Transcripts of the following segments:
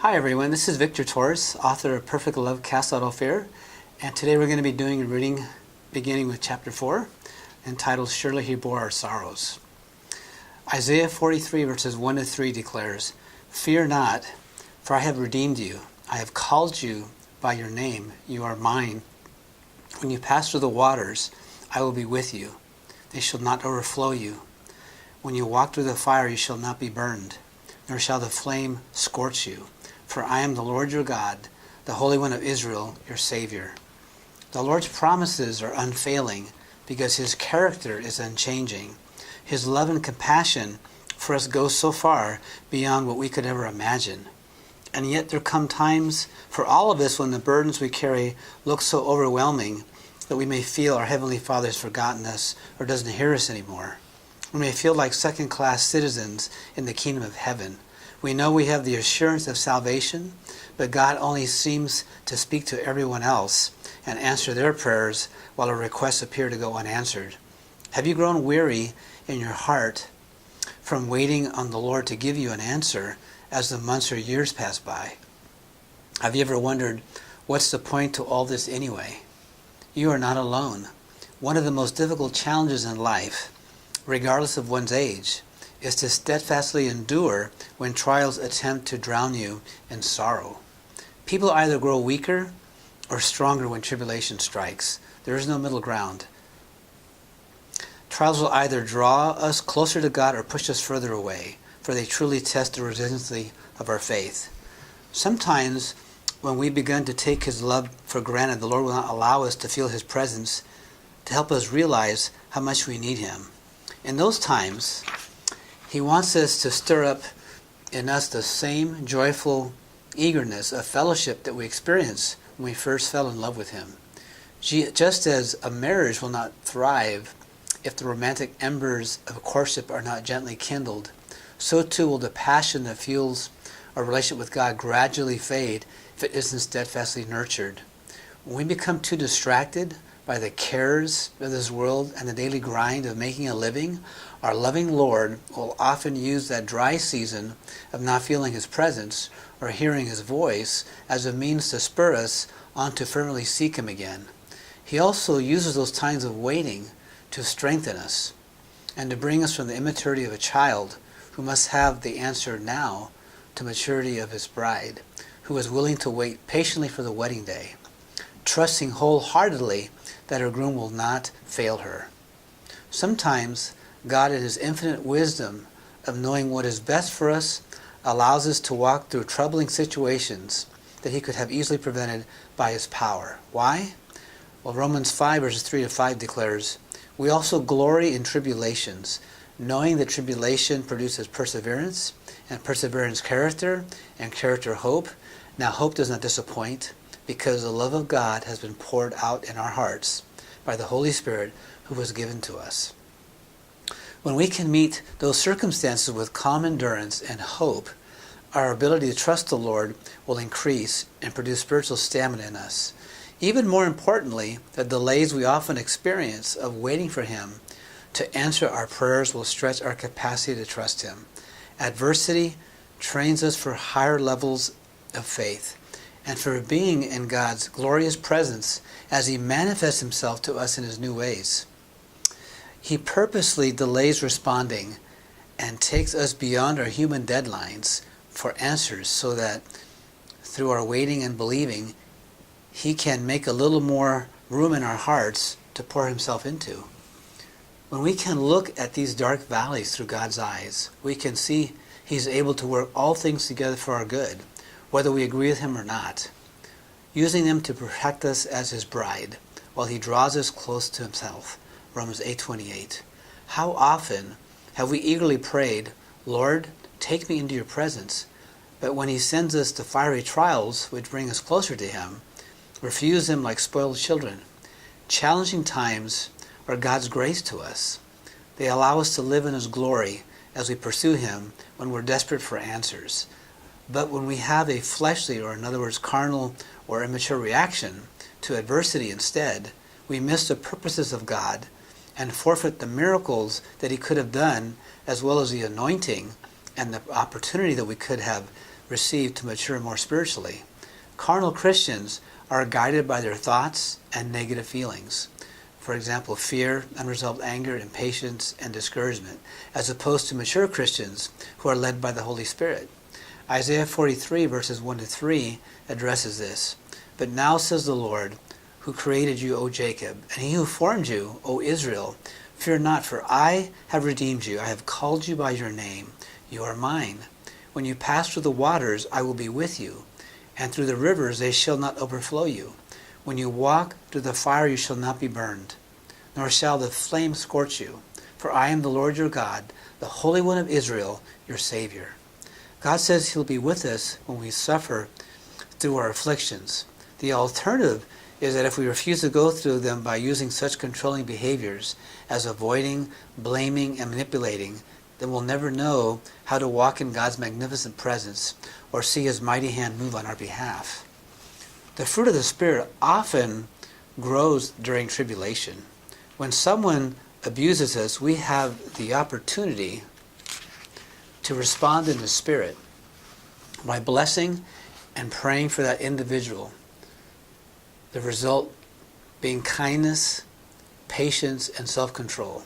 Hi everyone, this is Victor Torres, author of Perfect Love Casts Out All Fear, and today we're going to be doing a reading beginning with chapter 4, entitled Surely He Bore Our Sorrows. Isaiah 43 verses 1 to 3 declares, "Fear not, for I have redeemed you. I have called you by your name. You are mine. When you pass through the waters, I will be with you. They shall not overflow you. When you walk through the fire, you shall not be burned, nor shall the flame scorch you. For I am the Lord your God, the Holy One of Israel, your Savior." The Lord's promises are unfailing because His character is unchanging. His love and compassion for us goes so far beyond what we could ever imagine. And yet there come times for all of us when the burdens we carry look so overwhelming that we may feel our Heavenly Father has forgotten us or doesn't hear us anymore. We may feel like second-class citizens in the kingdom of heaven. We know we have the assurance of salvation, but God only seems to speak to everyone else and answer their prayers while our requests appear to go unanswered. Have you grown weary in your heart from waiting on the Lord to give you an answer as the months or years pass by? Have you ever wondered, what's the point to all this anyway? You are not alone. One of the most difficult challenges in life, regardless of one's age, is to steadfastly endure when trials attempt to drown you in sorrow. People either grow weaker or stronger when tribulation strikes. There is no middle ground. Trials will either draw us closer to God or push us further away, for they truly test the resiliency of our faith. Sometimes, when we begin to take His love for granted, the Lord will not allow us to feel His presence to help us realize how much we need Him. In those times, He wants us to stir up in us the same joyful eagerness of fellowship that we experienced when we first fell in love with Him. Just as a marriage will not thrive if the romantic embers of courtship are not gently kindled, so too will the passion that fuels our relationship with God gradually fade if it isn't steadfastly nurtured. When we become too distracted by the cares of this world and the daily grind of making a living, our loving Lord will often use that dry season of not feeling His presence or hearing His voice as a means to spur us on to fervently seek Him again. He also uses those times of waiting to strengthen us and to bring us from the immaturity of a child who must have the answer now to maturity of His bride, who is willing to wait patiently for the wedding day, trusting wholeheartedly that her groom will not fail her. Sometimes God, in His infinite wisdom of knowing what is best for us, allows us to walk through troubling situations that He could have easily prevented by His power. Why? Well, Romans 5 verses 3 to 5 declares, "We also glory in tribulations, knowing that tribulation produces perseverance, and perseverance character, and character hope. Now hope does not disappoint, because the love of God has been poured out in our hearts by the Holy Spirit who was given to us." When we can meet those circumstances with calm endurance and hope, our ability to trust the Lord will increase and produce spiritual stamina in us. Even more importantly, the delays we often experience of waiting for Him to answer our prayers will stretch our capacity to trust Him. Adversity trains us for higher levels of faith and for being in God's glorious presence as He manifests Himself to us in His new ways. He purposely delays responding and takes us beyond our human deadlines for answers so that through our waiting and believing, He can make a little more room in our hearts to pour Himself into. When we can look at these dark valleys through God's eyes, we can see He's able to work all things together for our good, whether we agree with Him or not, using them to protect us as His bride while He draws us close to Himself. Romans 8:28. How often have we eagerly prayed, "Lord, take me into your presence," but when He sends us the fiery trials which bring us closer to Him, refuse them like spoiled children. Challenging times are God's grace to us. They allow us to live in His glory as we pursue Him when we're desperate for answers. But when we have a fleshly, or in other words, carnal or immature reaction to adversity instead, we miss the purposes of God and forfeit the miracles that He could have done, as well as the anointing and the opportunity that we could have receive to mature more spiritually. Carnal Christians are guided by their thoughts and negative feelings. For example, fear, unresolved anger, impatience, and discouragement, as opposed to mature Christians who are led by the Holy Spirit. Isaiah 43 verses 1 to 3 addresses this. But now says the Lord, who created you, O Jacob, and he who formed you, O Israel, fear not, for I have redeemed you. I have called you by your name. You are mine. When you pass through the waters, I will be with you, and through the rivers they shall not overflow you. When you walk through the fire, you shall not be burned, nor shall the flame scorch you. For I am the Lord your God, the Holy One of Israel, your Savior. God says he'll be with us when we suffer through our afflictions. The alternative is that if we refuse to go through them by using such controlling behaviors as avoiding, blaming, and manipulating, then we'll never know how to walk in God's magnificent presence or see his mighty hand move on our behalf. The fruit of the Spirit often grows during tribulation. When someone abuses us, we have the opportunity to respond in the Spirit by blessing and praying for that individual. The result being kindness, patience, and self-control.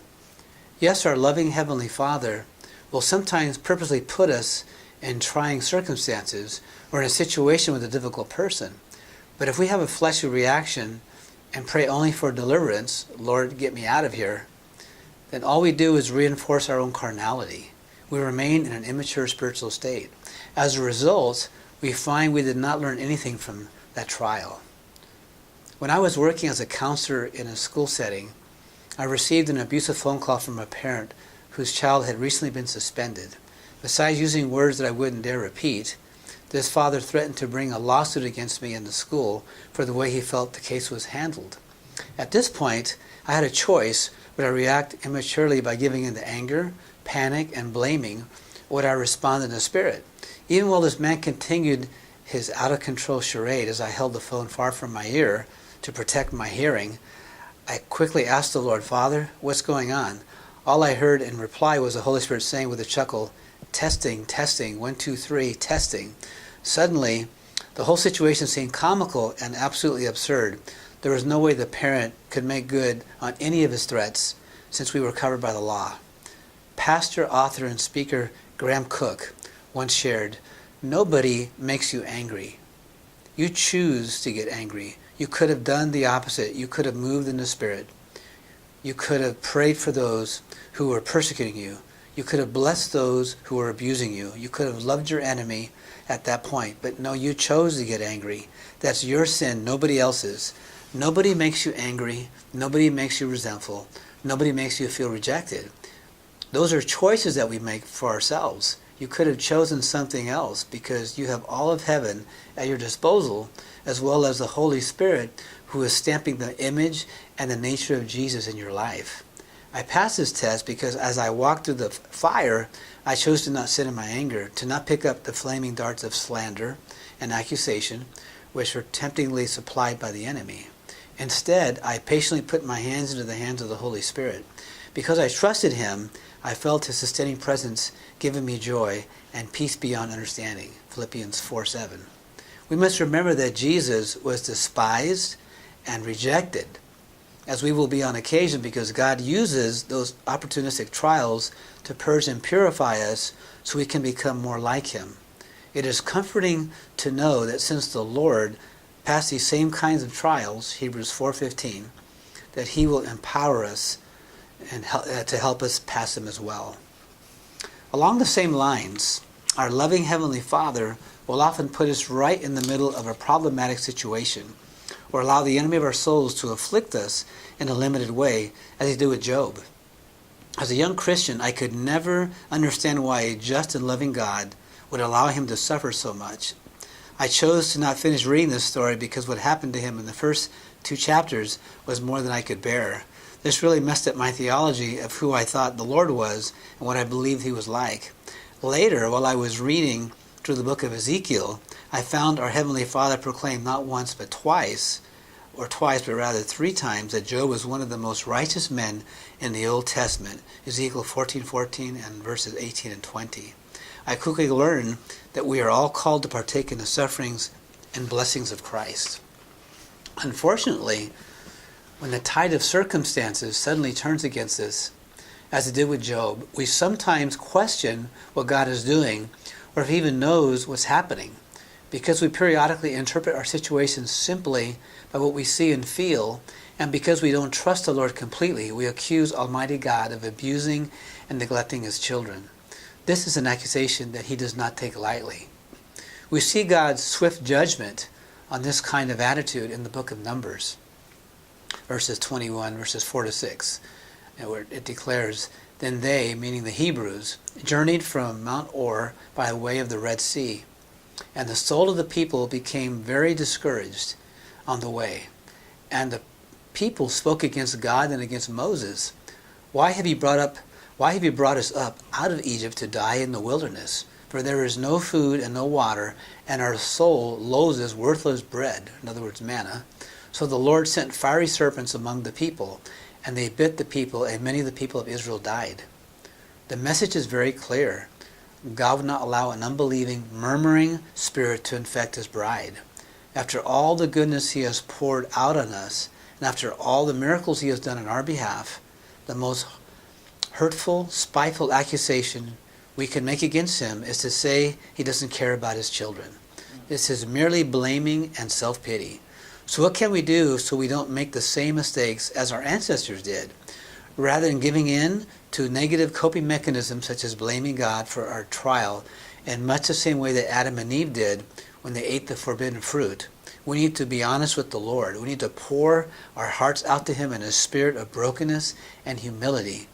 Yes, our loving Heavenly Father will sometimes purposely put us in trying circumstances or in a situation with a difficult person. But if we have a fleshly reaction and pray only for deliverance, Lord, get me out of here, then all we do is reinforce our own carnality. We remain in an immature spiritual state. As a result, we find we did not learn anything from that trial. When I was working as a counselor in a school setting, I received an abusive phone call from a parent whose child had recently been suspended. Besides using words that I wouldn't dare repeat, this father threatened to bring a lawsuit against me in the school for the way he felt the case was handled. At this point, I had a choice. Would I react immaturely by giving in to anger, panic, and blaming, or would I respond in the Spirit? Even while this man continued his out-of-control charade as I held the phone far from my ear to protect my hearing, I quickly asked the Lord, Father, what's going on? All I heard in reply was the Holy Spirit saying with a chuckle, testing, testing, 1, 2, 3, testing. Suddenly, the whole situation seemed comical and absolutely absurd. There was no way the parent could make good on any of his threats since we were covered by the law. Pastor, author, and speaker Graham Cook once shared, nobody makes you angry. You choose to get angry. You could have done the opposite. You could have moved in the Spirit. You could have prayed for those who were persecuting you. You could have blessed those who were abusing you. You could have loved your enemy at that point. But no, you chose to get angry. That's your sin, nobody else's. Nobody makes you angry. Nobody makes you resentful. Nobody makes you feel rejected. Those are choices that we make for ourselves. You could have chosen something else because you have all of heaven at your disposal, as well as the Holy Spirit who is stamping the image and the nature of Jesus in your life. I passed this test because as I walked through the fire, I chose to not sit in my anger, to not pick up the flaming darts of slander and accusation, which were temptingly supplied by the enemy. Instead, I patiently put my hands into the hands of the Holy Spirit. Because I trusted him, I felt his sustaining presence giving me joy and peace beyond understanding. Philippians 4:7. We must remember that Jesus was despised and rejected, as we will be on occasion, because God uses those opportunistic trials to purge and purify us so we can become more like him. It is comforting to know that since the Lord passed these same kinds of trials, Hebrews 4:15, that he will empower us and to help us pass them as well. Along the same lines, our loving Heavenly Father will often put us right in the middle of a problematic situation, or allow the enemy of our souls to afflict us in a limited way, as he did with Job. As a young Christian, I could never understand why a just and loving God would allow him to suffer so much. I chose to not finish reading this story because what happened to him in the first 2 chapters was more than I could bear. This really messed up my theology of who I thought the Lord was and what I believed he was like. Later, while I was reading through the book of Ezekiel, I found our Heavenly Father proclaimed not once but twice, but rather 3 times, that Job was one of the most righteous men in the Old Testament, Ezekiel 14:14 and verses 18 and 20. I quickly learned that we are all called to partake in the sufferings and blessings of Christ. Unfortunately, when the tide of circumstances suddenly turns against us, as it did with Job, we sometimes question what God is doing, or if he even knows what's happening, because we periodically interpret our situations simply by what we see and feel, and because we don't trust the Lord completely, we accuse Almighty God of abusing and neglecting his children. This is an accusation that he does not take lightly. We see God's swift judgment on this kind of attitude in the book of Numbers, verses 21, verses 4 to 6, where it declares, "Then they," meaning the Hebrews, "journeyed from Mount Or by way of the Red Sea, and the soul of the people became very discouraged on the way. And the people spoke against God and against Moses. Why have you brought us up out of Egypt to die in the wilderness? For there is no food and no water, and our soul loathes worthless bread," in other words, manna. "So the Lord sent fiery serpents among the people, and they bit the people, and many of the people of Israel died." The message is very clear. God would not allow an unbelieving, murmuring spirit to infect his bride. After all the goodness he has poured out on us, and after all the miracles he has done on our behalf, the most hurtful, spiteful accusation we can make against him is to say he doesn't care about his children. This is merely blaming and self-pity. So what can we do so we don't make the same mistakes as our ancestors did? Rather than giving in to negative coping mechanisms such as blaming God for our trial, in much the same way that Adam and Eve did when they ate the forbidden fruit, we need to be honest with the Lord. We need to pour our hearts out to him in a spirit of brokenness and humility,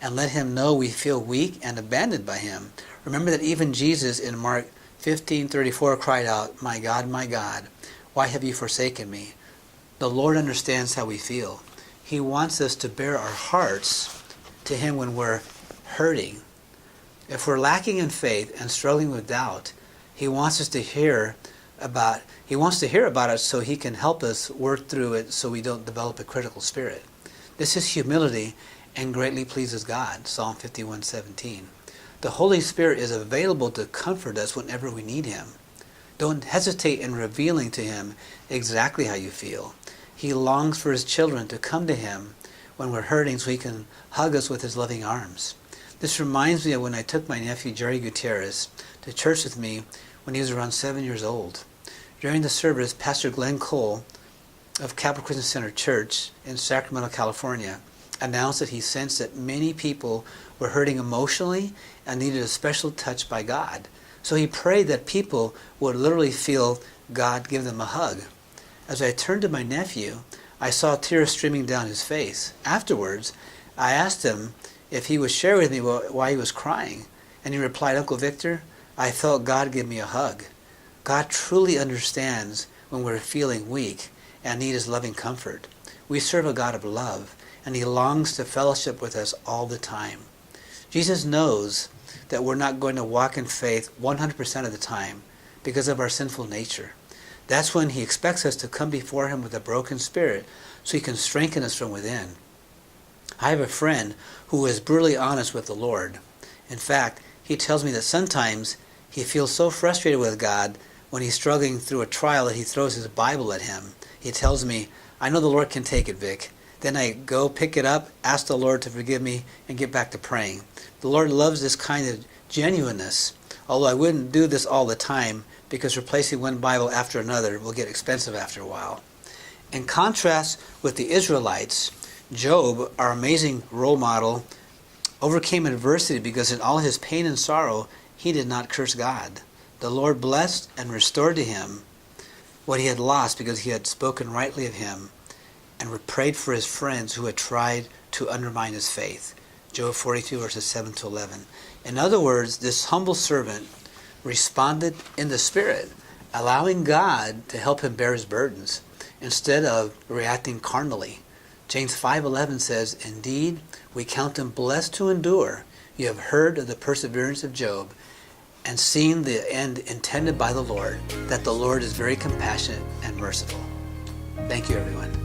and let him know we feel weak and abandoned by him. Remember that even Jesus in Mark 15:34 cried out, my God, why have you forsaken me?" The Lord understands how we feel. He wants us to bare our hearts to him when we're hurting. If we're lacking in faith and struggling with doubt, he wants to hear about it so he can help us work through it so we don't develop a critical spirit. This is humility and greatly pleases God, Psalm 51:17. The Holy Spirit is available to comfort us whenever we need him. Don't hesitate in revealing to him exactly how you feel. He longs for his children to come to him when we're hurting so he can hug us with his loving arms. This reminds me of when I took my nephew Jerry Gutierrez to church with me when he was around 7 years old. During the service, Pastor Glenn Cole of Capital Christian Center Church in Sacramento, California, announced that he sensed that many people were hurting emotionally and needed a special touch by God. So he prayed that people would literally feel God give them a hug. As I turned to my nephew, I saw tears streaming down his face. Afterwards, I asked him if he would share with me why he was crying. And he replied, "Uncle Victor, I felt God give me a hug." God truly understands when we're feeling weak and need his loving comfort. We serve a God of love, and he longs to fellowship with us all the time. Jesus knows that we're not going to walk in faith 100% of the time because of our sinful nature. That's when he expects us to come before him with a broken spirit so he can strengthen us from within. I have a friend who is brutally honest with the Lord. In fact, he tells me that sometimes he feels so frustrated with God when he's struggling through a trial that he throws his Bible at him. He tells me, "I know the Lord can take it, Vic." Then I go pick it up, ask the Lord to forgive me, and get back to praying. The Lord loves this kind of genuineness, although I wouldn't do this all the time because replacing one Bible after another will get expensive after a while. In contrast with the Israelites, Job, our amazing role model, overcame adversity because in all his pain and sorrow, he did not curse God. The Lord blessed and restored to him what he had lost because he had spoken rightly of him and prayed for his friends who had tried to undermine his faith. Job 42 verses 7 to 11. In other words, this humble servant responded in the Spirit, allowing God to help him bear his burdens instead of reacting carnally. James 5:11 says, "Indeed, we count him blessed to endure. You have heard of the perseverance of Job and seen the end intended by the Lord, that the Lord is very compassionate and merciful." Thank you, everyone.